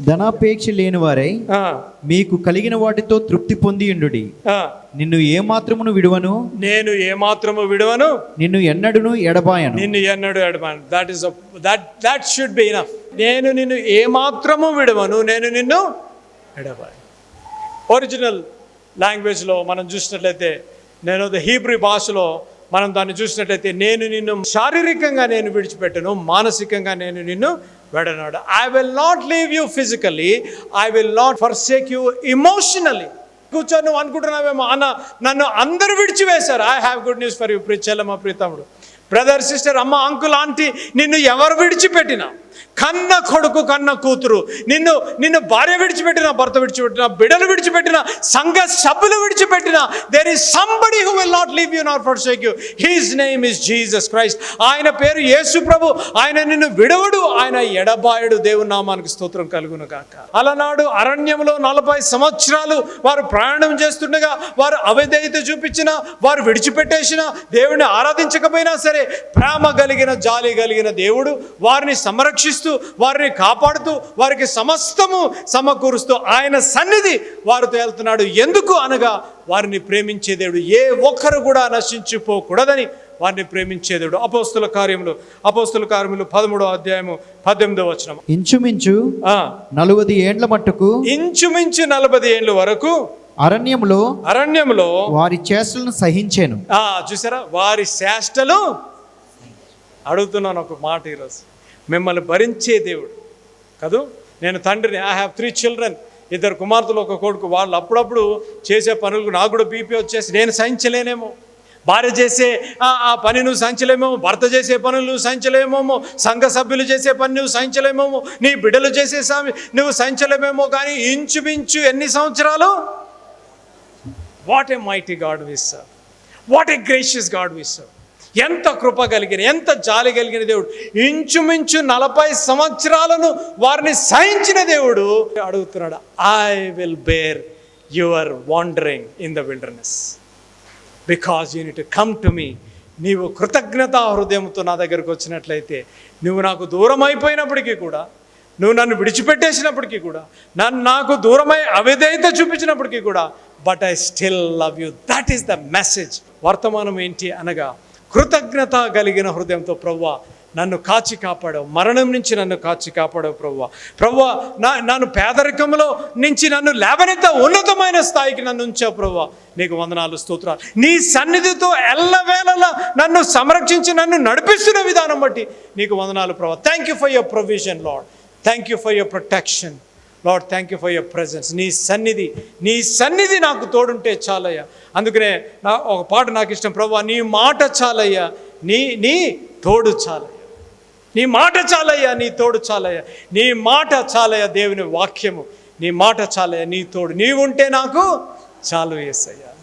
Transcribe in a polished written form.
ధనాపేక్ష లేని వారై మీకు కలిగిన వాటితో తృప్తి పొంది ఉండుడి. నిన్ను ఏమాత్రమును విడువను, నేను ఏమాత్రము విడువను, నిన్ను ఎన్నడును ఎడబాయను. నిన్ను ఎన్నడూ ఎడబాయను. That should be enough. నేను నిన్ను ఏమాత్రము విడువను, నేను నిన్ను ఎడబాయను. ఒరిజినల్ లాంగ్వేజ్లో మనం చూసినట్లయితే, నేను హీబ్రూ భాషలో మనం దాన్ని చూసినట్లయితే, నేను నిన్ను శారీరకంగా నేను విడిచిపెట్టను, మానసికంగా నేను నిన్ను వెడనాడు. I will not leave you physically, I will not forsake you emotionally. కూర్చొని నువ్వు అనుకుంటున్నావేమో, నన్ను అందరూ విడిచివేశారు. I have good news for you చెల్లమ్మ, ప్రీతముడు, బ్రదర్, సిస్టర్, అమ్మ, అంకుల్, ఆంటీ, నిన్ను ఎవరు విడిచిపెట్టినా, కన్న కొడుకు కన్న కూతురు, నిన్ను భార్య విడిచిపెట్టిన, భర్త విడిచిపెట్టిన, బిడ్డలు విడిచిపెట్టిన, సంఘ సభ్యులు విడిచిపెట్టిన, there is somebody who will not leave you not forsake you. His name is Jesus Christ. ఆయన పేరు యేసు ప్రభు. ఆయన నిన్ను విడవడు, ఆయన ఎడబాయడు. దేవుని నామానికి స్తోత్రం కలుగును గాక. అలనాడు అరణ్యంలో 40 సంవత్సరాలు వారు ప్రయాణం చేస్తుండగా, వారు అవిధేయత చూపించిన, వారు విడిచిపెట్టేసిన, దేవుడిని ఆరాధించకపోయినా సరే, ప్రేమ కలిగిన, జాలి కలిగిన దేవుడు వారిని సంరక్షిస్తూ, వారిని కాపాడుతూ, వారికి సమస్తము సమకూరుస్తూ ఆయన సన్నిధి వారితో వెళ్తున్నాడు. ఎందుకు అనగా, వారిని ప్రేమించే దేవుడు, ఏ ఒక్కరు కూడా నశించిపోకూడదని వారిని ప్రేమించే దేవుడు. అపోస్తుల కార్యములు 13వ అధ్యాయము 18వ వచనం. ఇంచుమించు 40 ఏండ్ల మట్టుకు, ఇంచుమించు 40 ఏండ్ల వరకు అరణ్యంలో వారి చేష్టలను సహించాను. చూసారా, వారి చేష్టలు. అడుగుతున్నాను ఒక మాట ఈరోజు, మిమ్మల్ని భరించే దేవుడు కదూ. నేను తండ్రిని, ఐ హ్యావ్ 3 children, 2 కుమార్తెలు 1 కొడుకు. వాళ్ళు అప్పుడప్పుడు చేసే పనులకు నాకు కూడా బీపీ వచ్చేసి నేను సహించలేనేమో. భార్య చేసే ఆ పని నువ్వు సహించలేమేమో, భర్త చేసే పనులు నువ్వు సహించలేమేమో, సంఘ సభ్యులు చేసే పని నువ్వు సహించలేమేమో, నీ బిడ్డలు చేసే నువ్వు సహించలేమేమో. కానీ ఇంచుమించు ఎన్ని సంవత్సరాలు? What a mighty God we serve, what a gracious God we serve. ఎంత కృప కలిగిన, ఎంత జాలి కలిగిన దేవుడు. ఇంచుమించు 40 సంవత్సరాలను వారిని సహించిన దేవుడు అడుగుతున్నాడు, I will bear your wandering in the wilderness because you need to come to me. నీవు కృతజ్ఞతా హృదయంతో నా దగ్గరకు వచ్చినట్లయితే, నువ్వు నాకు దూరం అయిపోయినప్పటికీ కూడా, నువ్వు నన్ను విడిచిపెట్టేసినప్పటికీ కూడా, నాకు దూరమై అవిధేయత చూపించినప్పటికీ కూడా, but I still love you. That is the message. వర్తమానం ఏంటి అనగా, కృతజ్ఞత కలిగిన హృదయంతో, ప్రభువా నన్ను కాచి కాపాడావు, మరణం నుంచి నన్ను కాచి కాపాడావు ప్రభువా, నన్ను పేదరికంలో నుంచి నన్ను లేవనెత్త ఉన్నతమైన స్థాయికి నన్ను ఉంచావు ప్రభువా, నీకు వందనాలు, స్తోత్రాలు. నీ సన్నిధితో ఎల్లవేళలా నన్ను సంరక్షించి నన్ను నడిపిస్తున్న విధానం బట్టి నీకు వందనాలు ప్రభువా. Thank you for your provision lord, thank you for your protection lord, thank you for your presence. నీ సన్నిధి నాకు తోడుంటే చాలయ్యా. అందుకనే ఒక పాట నాకు ఇష్టం, ప్రభువా నీ మాట చాలయ్యా, నీ తోడు చాలయ్యా, నీ మాట చాలయ్యా, నీ తోడు చాలయ్యా, నీ మాట చాలయ్యా. దేవుని వాక్యము, నీ మాట చాలయ్యా, నీ తోడు నీవుంటే నాకు చాలు యేసయ్యా.